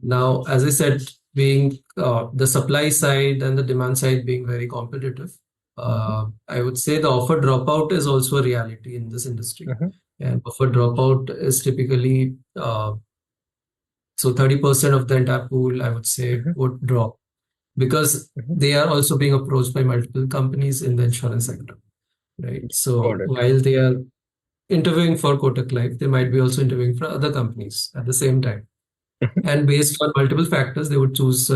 Now, as I said, being the supply side and the demand side being very competitive, I would say the offer dropout is also a reality in this industry. And offer dropout is typically so 30% of the entire pool, I would say, would drop because they are also being approached by multiple companies in the insurance sector, right? So while they are interviewing for Kotak Life, they might be also interviewing for other companies at the same time. And based on multiple factors, they would choose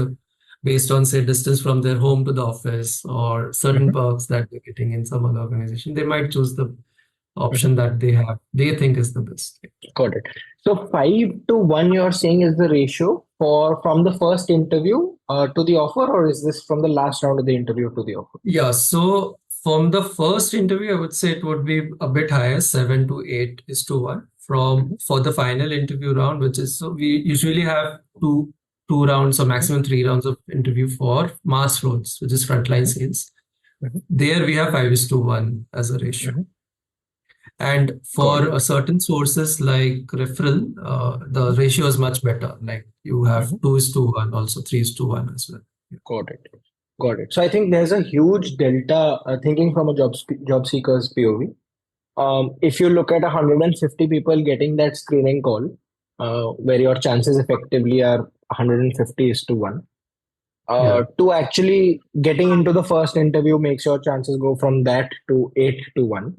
based on, say, distance from their home to the office or certain perks that they're getting in some other organization. They might choose the option that they think is the best. Got it. So 5:1, you're saying is the ratio for from the first interview to the offer, or is this from the last round of the interview to the offer? Yeah. So from the first interview, I would say it would be a bit higher, 7:8:1. For the final interview round, which is so we usually have two rounds or maximum 3 rounds of interview for mass roles, which is frontline sales. There we have 5:1 as a ratio. And for certain sources like referral, the ratio is much better. Like you have 2:1, also 3:1 as well. Got it. Got it. So I think there's a huge delta thinking from a job seeker's POV. If you look at 150 people getting that screening call, where your chances effectively are 150:1, to actually getting into the first interview makes your chances go from that to 8:1.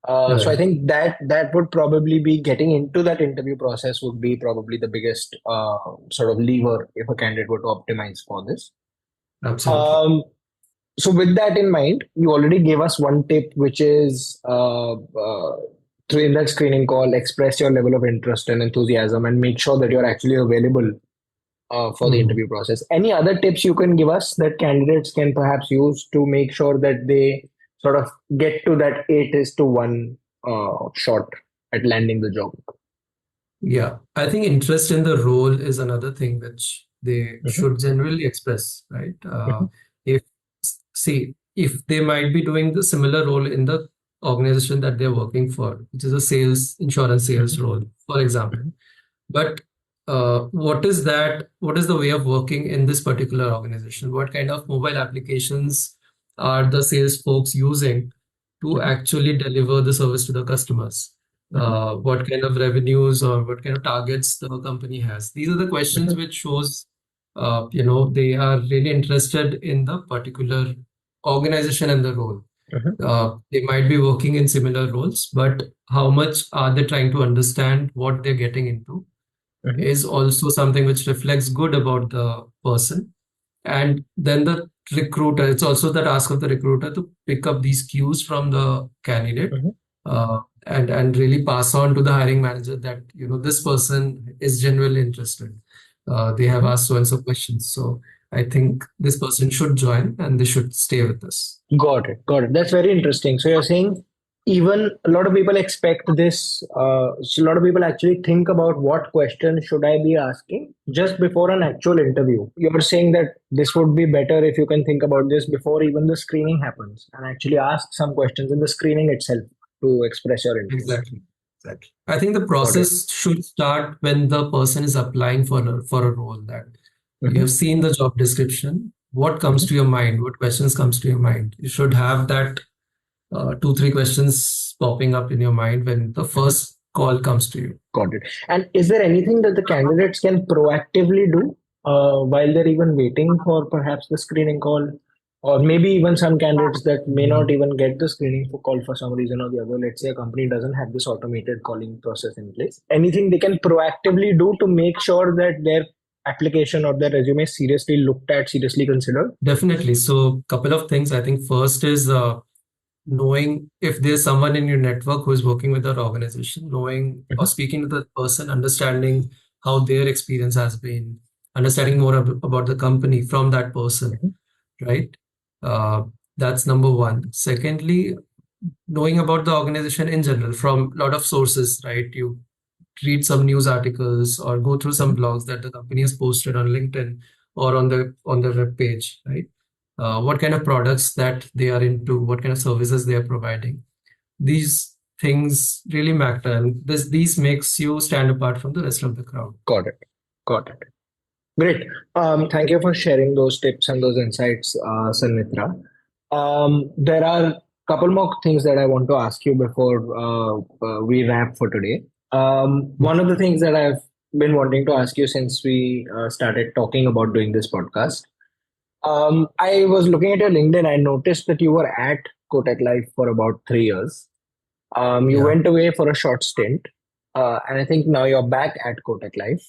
So I think that would probably be getting into that interview process would be probably the biggest sort of lever if a candidate were to optimize for this. Absolutely. So with that in mind, you already gave us one tip, which is in that screening call, express your level of interest and enthusiasm and make sure that you're actually available for the interview process. Any other tips you can give us that candidates can perhaps use to make sure that they sort of get to that 8:1 shot at landing the job? Yeah, I think interest in the role is another thing which they should generally express, right? If if they might be doing the similar role in the organization that they're working for, which is a insurance sales role, for example. But what is that? What is the way of working in this particular organization? What kind of mobile applications are the sales folks using to actually deliver the service to the customers? What kind of revenues or what kind of targets the company has? These are the questions which shows, they are really interested in the particular organization and the role. They might be working in similar roles, but how much are they trying to understand what they're getting into is also something which reflects good about the person. And then the recruiter, it's also the task of the recruiter to pick up these cues from the candidate and really pass on to the hiring manager that, this person is genuinely interested. They have asked so and so questions. So I think this person should join and they should stay with us. Got it. Got it. That's very interesting. So you're saying even a lot of people expect this. So a lot of people actually think about what question should I be asking just before an actual interview. You're saying that this would be better if you can think about this before even the screening happens and actually ask some questions in the screening itself to express your interest. Exactly. I think the process should start when the person is applying for a role that you have seen the job description. What comes to your mind? What questions comes to your mind? You should have that 2-3 questions popping up in your mind when the first call comes to you. Got it. And is there anything that the candidates can proactively do while they're even waiting for perhaps the screening call? Or maybe even some candidates that may not even get the screening call for some reason or the other. Let's say a company doesn't have this automated calling process in place. Anything they can proactively do to make sure that their application or their resume is seriously looked at, seriously considered? Definitely. So couple of things. I think first is knowing if there's someone in your network who is working with that organization, knowing or speaking to the person, understanding how their experience has been, understanding more about the company from that person, right? That's number one. Secondly, knowing about the organization in general from a lot of sources, right? You read some news articles or go through some Mhm. blogs that the company has posted on LinkedIn or on the web page, right? What kind of products that they are into, what kind of services they are providing. These things really matter, and these makes you stand apart from the rest of the crowd. Got it. Got it. Great. Thank you for sharing those tips and those insights, Sanmitra. There are a couple more things that I want to ask you before we wrap for today. One of the things that I've been wanting to ask you since we started talking about doing this podcast, I was looking at your LinkedIn. I noticed that you were at Kotak Life for about 3 years. You Yeah. went away for a short stint, and I think now you're back at Kotak Life.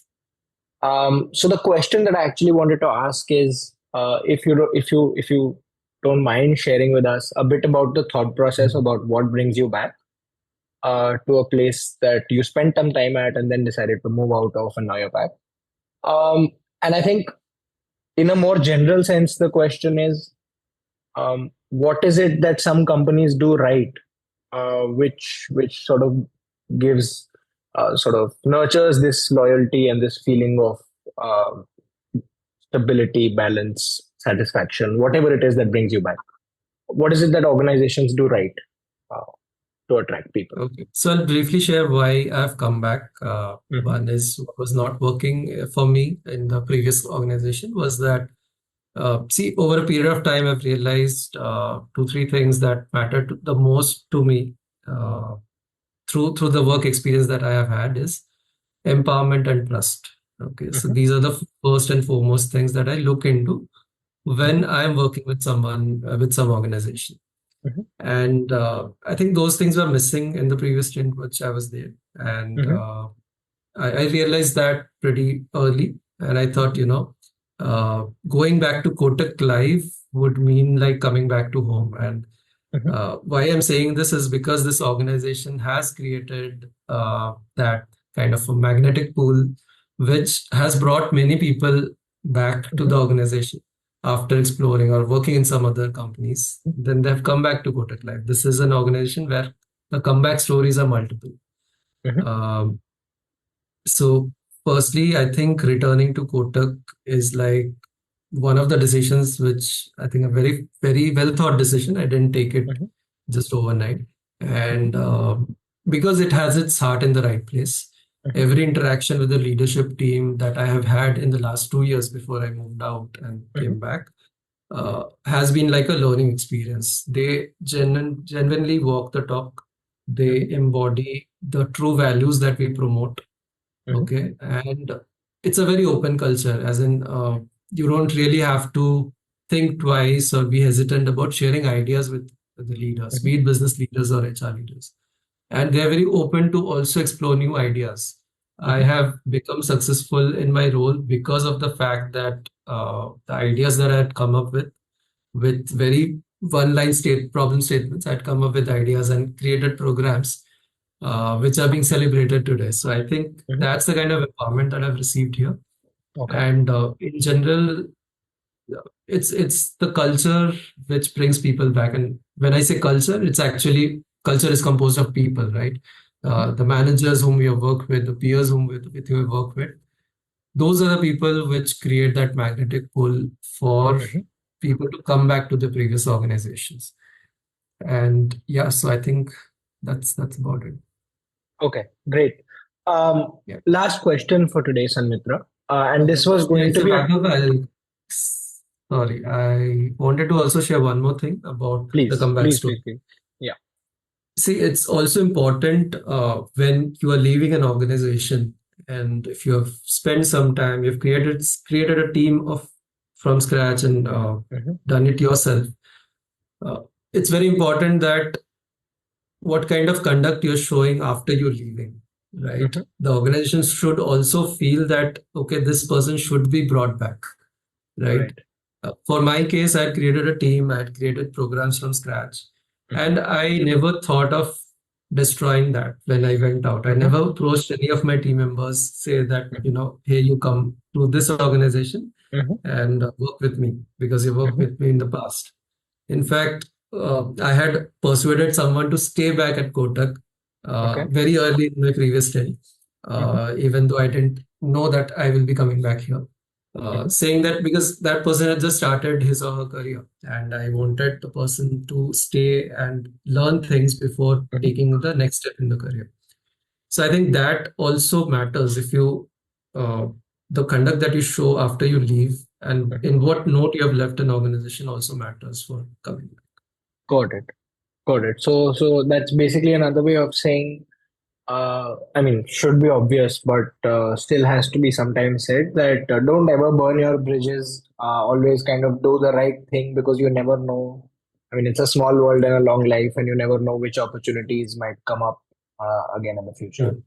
So the question that I actually wanted to ask is, if you don't mind sharing with us a bit about the thought process Mhm. about what brings you back to a place that you spent some time at and then decided to move out of, and now you're back. And I think, in a more general sense, the question is, what is it that some companies do right, which sort of gives, sort of nurtures this loyalty and this feeling of uh, stability, balance, satisfaction, whatever it is that brings you back. What is it that organizations do right uh, to attract people? Okay. So I'll briefly share why I've come back. Hmm. One is what was not working for me in the previous organization was that, see, over a period of time, I've realized two, three things that matter the most to me uh, through the work experience that I have had is empowerment and trust. Okay, so Hmm. these are the first and foremost things that I look into Hmm. when I'm working with someone with some organization. Hmm. And I think those things were missing in the previous stint which I was there. And Hmm. I realized that pretty early. And I thought, going back to Kotak Life would mean like coming back to home. And Hmm. why I'm saying this is because this organization has created that kind of a magnetic pool, which has brought many people back to Hmm. the organization after exploring or working in some other companies. Then they've come back to Kotak Life. This is an organization where the comeback stories are multiple. Hmm. Um, so, firstly, I think returning to Kotak is like one of the decisions which I think a very, very well thought decision. I didn't take it Hmm. just overnight. And because it has its heart in the right place, Hmm. every interaction with the leadership team that I have had in the last 2 years before I moved out and Hmm. came back has been like a learning experience. They genuinely walk the talk, they Hmm. embody the true values that we promote. Hmm. Okay. And it's a very open culture, as in, you don't really have to think twice or be hesitant about sharing ideas with the leaders, Hmm. be it business leaders or HR leaders. And they're very open to also explore new ideas. I Hmm. have become successful in my role because of the fact that the ideas that I had come up with very one line state problem statements, I'd come up with ideas and created programs which are being celebrated today. So I think Hmm. that's the kind of empowerment that I've received here. Okay. And in general, it's the culture which brings people back. And when I say culture, it's actually culture is composed of people, right? Hmm. The managers whom we have worked with, the peers with whom we work with, those are the people which create that magnetic pull for Hmm. people to come back to the previous organizations. And yeah, so I think that's about it. Okay. Great. Yeah. Last question for today, Sanmitra. And this was Yeah, going to so be a Raghav, sorry, I wanted to also share one more thing about the please, comeback please, story. please, please. Yeah. See, it's also important when you are leaving an organization, and if you have spent some time, you've created a team of from scratch and Hmm. done it yourself. Uh, it's very important that what kind of conduct you're showing after you're leaving, right? Hmm. The organization should also feel that okay, this person should be brought back, right? Right. For my case, I had created a team, I had created programs from scratch, Hmm. and I never thought of destroying that when I went out. I Hmm. never approached any of my team members, say that, Hmm. hey, you come to this organization Hmm. and work with me because you worked Hmm. with me in the past. In fact, I had persuaded someone to stay back at Kotak Okay. very early in my previous stint. even though I didn't know that I will be coming back here. Saying that because that person had just started his or her career, and I wanted the person to stay and learn things before taking the next step in the career. So I think that also matters. If you the conduct that you show after you leave, and in what note you have left an organization, also matters for coming back. Got it. Got it. So that's basically another way of saying, I mean, should be obvious, but still has to be sometimes said that don't ever burn your bridges. Always kind of do the right thing because you never know. I mean, it's a small world and a long life, and you never know which opportunities might come up again in the future. Mm,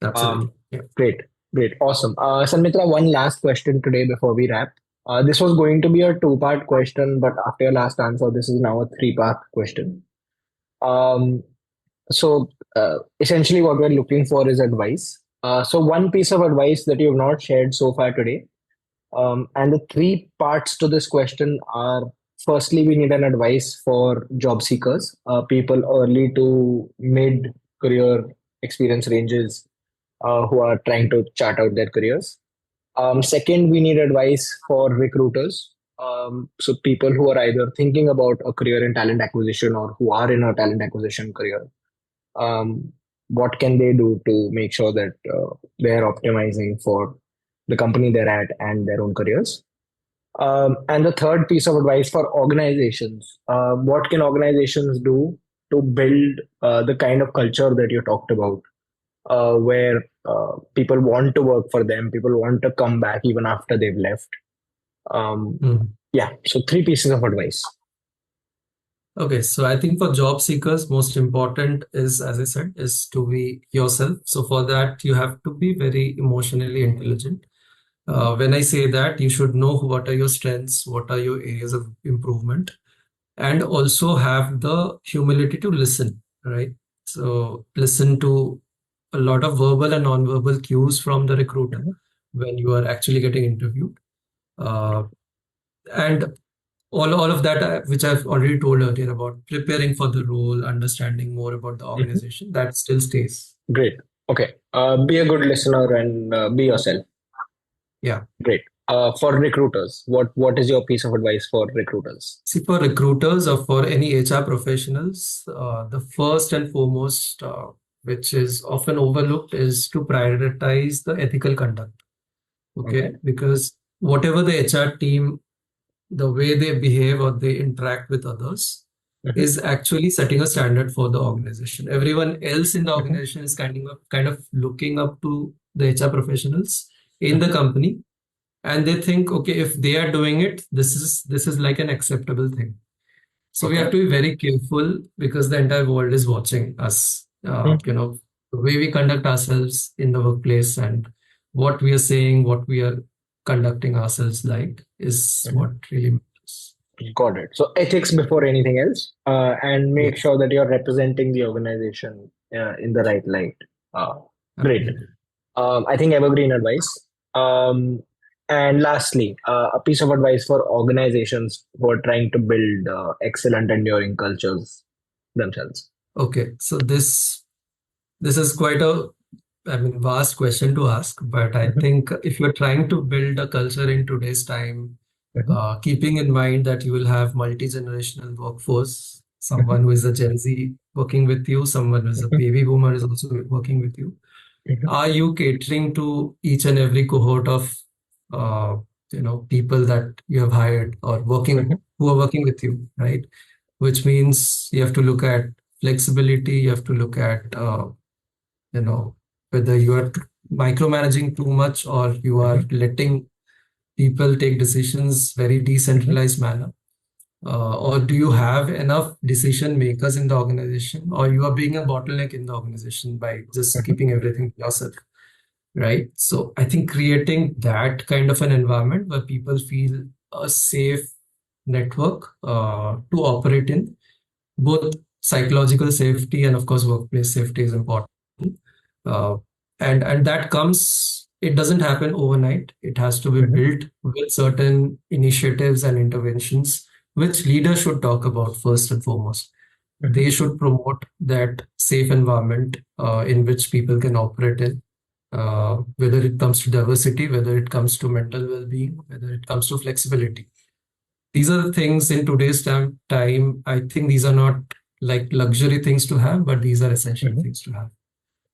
absolutely. Um, Yeah. Great, great, awesome. Sanmitra, one last question today before we wrap. This was going to be a two-part question, but after your last answer, this is now a three-part question. Um, so essentially, what we're looking for is advice. So one piece of advice that you have not shared so far today, and the three parts to this question are: firstly, we need an advice for job seekers, people early to mid career experience ranges who are trying to chart out their careers. Second, we need advice for recruiters. So people who are either thinking about a career in talent acquisition or who are in a talent acquisition career. um, what can they do to make sure that they're optimizing for the company they're at and their own careers. And the third piece of advice for organizations: what can organizations do to build the kind of culture that you talked about, where people want to work for them, people want to come back even after they've left. um, Mhm. yeah, so three pieces of advice. Okay, so I think for job seekers, most important is, as I said, is to be yourself. So for that, you have to be very emotionally intelligent. When I say that, you should know what are your strengths, what are your areas of improvement, and also have the humility to listen, right? So listen to a lot of verbal and non-verbal cues from the recruiter Mhm. when you are actually getting interviewed. Uh, and all of that, which I've already told earlier about preparing for the role, understanding more about the Mhm. organization, that still stays. Great. Okay. Be a good listener and be yourself. Yeah. Great. For recruiters, what is your piece of advice for recruiters? See, for recruiters or for any HR professionals, the first and foremost, which is often overlooked, is to prioritize the ethical conduct. Okay. Okay. Because whatever the HR team, the way they behave or they interact with others Mhm. is actually setting a standard for the organization. Everyone else in the Mhm. organization is kind of looking up to the HR professionals in the Mhm. company, and they think, okay, if they are doing it, this is like an acceptable thing. So we Okay. have to be very careful because the entire world is watching us. Mhm. The way we conduct ourselves in the workplace and what we are saying, what we are conducting ourselves like is Mhm. what really matters. Got it. So ethics before anything else, and make Yes, sure that you're representing the organization in the right light. Uh, Great. absolutely. I think evergreen advice. Um, and lastly, a piece of advice for organizations who are trying to build excellent, enduring cultures themselves. Okay, so this is quite a, I mean, vast question to ask, but I Mhm. think if you're trying to build a culture in today's time, Mhm. keeping in mind that you will have multi-generational workforce, Mhm. someone who is a Gen Z working with you, someone who is a Mhm. baby boomer is also working with you. Mhm. Are you catering to each and every cohort of uh, people that you have hired or working Mhm. who are working with you, right? Which means you have to look at flexibility, you have to look at you know whether you are micromanaging too much or you are Mhm. letting people take decisions very Mhm. decentralized manner, or do you have enough decision makers in the organization, or you are being a bottleneck in the organization by just Mhm. keeping everything to yourself, right? So I think creating that kind of an environment where people feel a safe network to operate in, both psychological safety and of course workplace safety is important. uh, and that comes, it doesn't happen overnight. It has to be Mhm. built with certain initiatives and interventions which leaders should talk about first and foremost. Mhm. They should promote that safe environment in which people can operate in. whether it comes to diversity, whether it comes to mental well-being, whether it comes to flexibility. These are the things in today's time. I think these are not like luxury things to have, but these are essential things to have,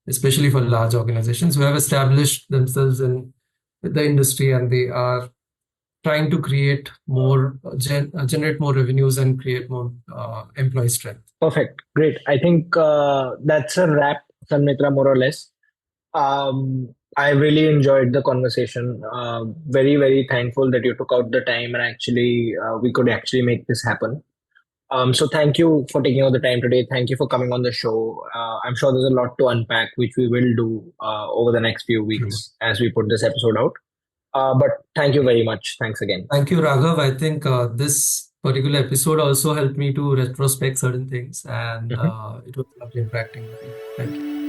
especially for large organizations who have established themselves in the industry and they are trying to create more, generate more revenues and create more employee strength. Perfect. Great. I think that's a wrap, Sanmitra, more or less. I really enjoyed the conversation. Very, very thankful that you took out the time and actually we could actually make this happen. So thank you for taking out the time today. Thank you for coming on the show. I'm sure there's a lot to unpack, which we will do over the next few weeks as we put this episode out. But thank you very much. Thanks again. Thank you, Raghav. I think this particular episode also helped me to retrospect certain things, and it was lovely interacting with you. Thank you.